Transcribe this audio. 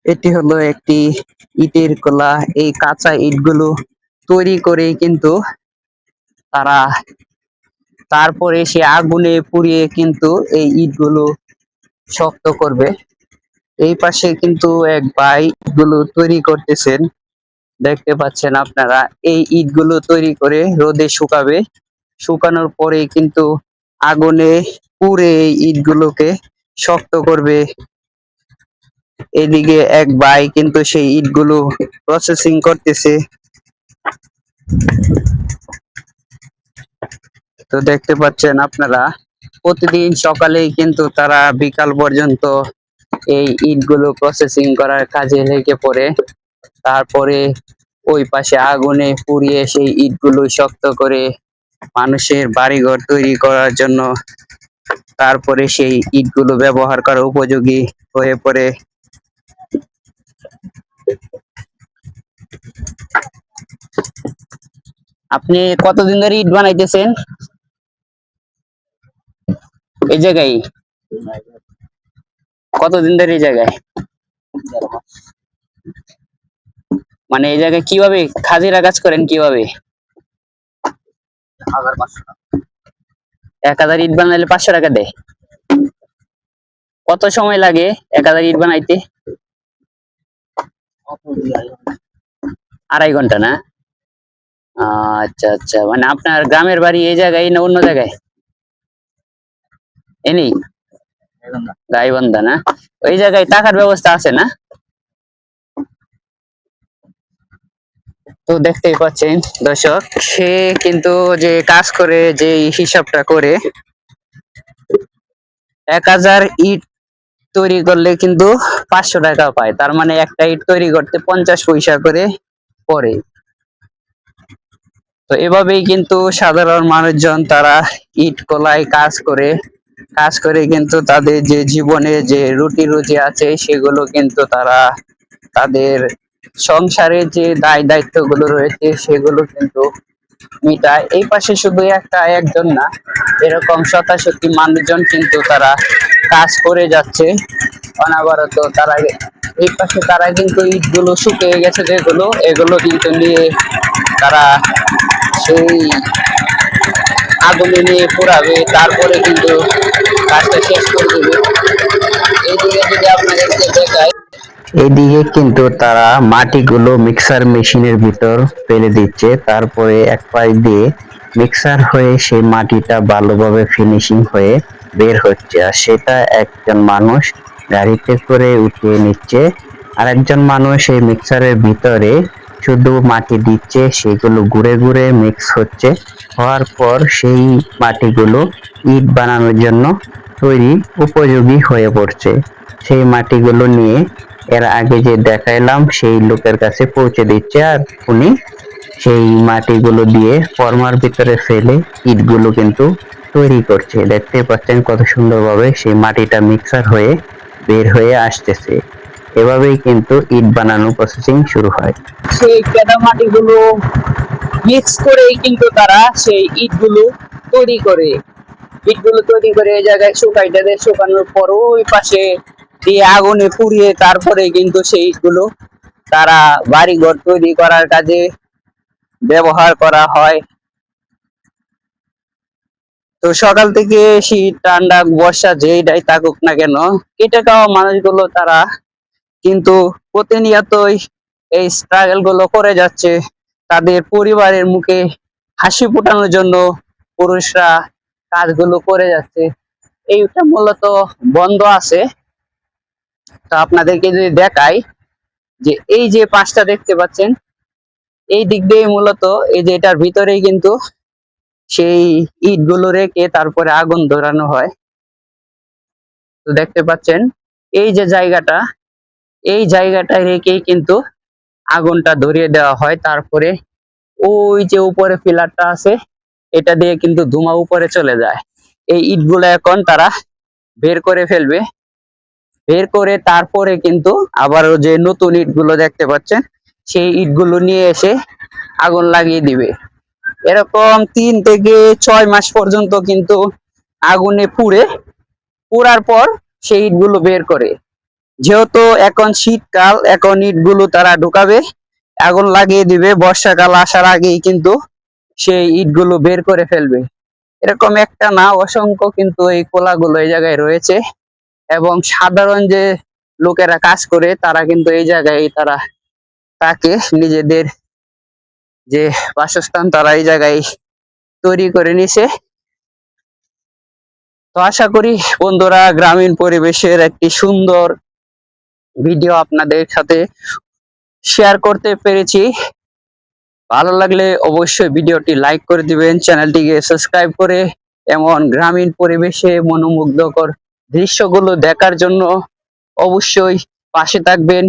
এটি হলো একটি ইটের কলা। এই কাঁচা ইটগুলো তৈরি করে কিন্তু তারা তারপরে সে আগুনে পুড়িয়ে কিন্তু এই ইটগুলো শক্ত করবে। এই পাশে কিন্তু এক ভাই গুলো তৈরি করতেছেন, দেখতে পাচ্ছেন আপনারা। এই ইটগুলো তৈরি করে রোদে শুকাবে, শুকানোর পরে কিন্তু আগুনে পুড়ে এই ইটগুলোকে শক্ত করবে। এদিকে এক ভাই কিন্তু সেই ইটগুলো প্রসেসিং করতেছে। তো দেখতে পাচ্ছেন আপনারা, প্রতিদিন সকালেই কিন্তু তারা বিকাল পর্যন্ত এই ইটগুলো প্রসেসিং করার কাজে লেগে পড়ে। তারপরে ওই পাশে আগুনে পুড়িয়ে সেই ইটগুলো শক্ত করে মানুষের বাড়িঘর তৈরি করার জন্য তারপরে সেই ইটগুলো ব্যবহার করা উপযোগী হয়ে পড়ে। আপনি কতদিন ধরে ইট বানাইতেছেন এই জায়গায়? কতদিন ধরে এই জায়গায়? মানে এই জায়গায় কিভাবে খাজিরা কাজ করেন কিভাবে? 1000 ইট বানাইলে 500 টাকা দেয়? কত সময় লাগে 1000 ইট বানাইতে? 2.5 ঘন্টা না? আচ্ছা আচ্ছা, মানে আপনার গ্রামের বাড়ি এই জায়গায় না অন্য জায়গায়? এনি গাইবান্ধা না? ওই জায়গায় টাকার ব্যবস্থা আছে না? তো দেখতেই পাচ্ছেন দর্শক, সে কিন্তু যে কাজ করে, যে হিসাবটা করে 1000 ইট তৈরি করলে কিন্তু 500 টাকা পায়। তার মানে একটা ইট তৈরি করতে 50 পয়সা করে পড়ে। তো এভাবেই কিন্তু সাধারণ মানুষজন তারা ইট কলায় কাজ করে কিন্তু তাদের যে জীবনে যে রুটি রুজি আছে সেগুলো কিন্তু তারা তাদের সংসারের যে দায় দায়িত্ব গুলো রয়েছে সেগুলো কিন্তু মিটায়। এই পাশে শুধু একজন না, এরকম শতাশতি মানুষজন কিন্তু তারা কাজ করে যাচ্ছে অনবরত। তারা এই পাশে তারা কিন্তু ইটগুলো শুকিয়ে গেছে যেগুলো, এগুলো কিন্তু নিয়ে তারা সেই আগুনে নিয়ে পোড়াবে, তারপরে কিন্তু কাজটা শেষ করে দেবে। এইদিকে যদি আপনাদেরকে দেখায়, এদিকে কিন্তু তারা মাটিগুলো মিক্সার মেশিনের ভিতর ফেলে দিচ্ছে, তারপরে এক পাশ দিয়ে মিক্সার হয়ে সেই মাটিটা ভালোভাবে ফিনিশিং হয়ে বের হচ্ছে, আর সেটা একজন মানুষ গাড়িতে করে উঠিয়ে নিচ্ছে। আর একজন মানুষ এই মিক্সারের ভিতরে শুধু মাটি দিচ্ছে, সেগুলো ঘুরে ঘুরে মিক্স হচ্ছে, হওয়ার পর সেই মাটিগুলো ইট বানানোর জন্য তৈরি উপযোগী হয়ে পড়ছে। সেই মাটিগুলো নিয়ে এর আগে যে দেখাইলাম সেই লোকের কাছে পৌঁছে দিচ্ছে, আর উনি সেই মাটিগুলো দিয়ে ফর্মার ভিতরে ফেলে ইটগুলো কিন্তু তৈরি করছে। দেখতে পাচ্ছেন কত সুন্দরভাবে সেই মাটিটা মিক্সার হয়ে বের হয়ে আসতেছে। এভাবেই কিন্তু ইট বানানো প্রসেসিং শুরু হয়। সেই কাদা মাটিগুলো মিক্স করেই কিন্তু তারা সেই ইটগুলো তৈরি করে। ইটগুলো তৈরি করে এই জায়গায় শুকাই দেয়, শুকানোর পর ওই পাশে দিয়ে আগুনে পুড়িয়ে তারপরে কিন্তু সেই ইটগুলো তারা বাড়িঘর তৈরি করার কাজে ব্যবহার করা হয়। তো সকাল থেকে শীত ঠান্ডা বর্ষা যেইটাই থাকুক না কেন, কেটে খাওয়া মানুষগুলো তারা কিন্তু প্রতিনিয়তই এই স্ট্রাগল গুলো করে যাচ্ছে। তাদের পরিবারের মুখে হাসি ফোটানোর জন্য পুরুষরা কাজগুলো করে যাচ্ছে। এইটা মূলত বন্ধ আছে। তো আপনাদেরকে যদি দেখাই, যে এই যে পাঁচটা দেখতে পাচ্ছেন, এই দিক দিয়ে মূলত এই যে এটার ভিতরেই কিন্তু সেই ইট গুলো রেখে তারপরে আগুন ধরানো হয়। তো দেখতে পাচ্ছেন এই যে জায়গাটা, এই জায়গাটায় রেখেই কিন্তু আগুনটা ধরিয়ে দেওয়া হয়। তারপরে ওই যে উপরে পিলারটা আছে, এটা দিয়ে কিন্তু ধোঁয়া উপরে চলে যায়। এই ইটগুলো এখন তারা বের করে ফেলবে, বের করে তারপরে কিন্তু আবারও যে নতুন ইটগুলো দেখতে পাচ্ছেন সেই ইটগুলো নিয়ে এসে আগুন লাগিয়ে দিবে। এরকম 3 থেকে 6 মাস পর্যন্ত কিন্তু আগুনে পুড়ে, পোড়ার পর সেই ইটগুলো বের করে। যেহেতু এখন শীতকাল, এখন ইটগুলো তারা ঢুকাবে, আগুন লাগিয়ে দিবে, বর্ষাকাল আসার আগেই কিন্তু সেই ইটগুলো বের করে ফেলবে। এরকম একটা না, অসংখ্য কিন্তু এই কোলাগুলো এই জায়গায় রয়েছে। এবং সাধারণ যে লোকেরা কাজ করে তারা কিন্তু এই জায়গায় তারা থাকে, নিজেদের যে বাসস্থান তারা এই জায়গায় তৈরি করে নিছে। তো আশা করি বন্ধুরা গ্রামীণ পরিবেশের একটি সুন্দর ভিডিও আপনাদের সাথে শেয়ার করতে পেরেছি। ভালো লাগলে অবশ্যই ভিডিওটি লাইক করে দিবেন, চ্যানেলটিকে সাবস্ক্রাইব করে এমন গ্রামীণ পরিবেশে মনোমুগ্ধকর দৃশ্যগুলো দেখার জন্য অবশ্যই পাশে থাকবেন।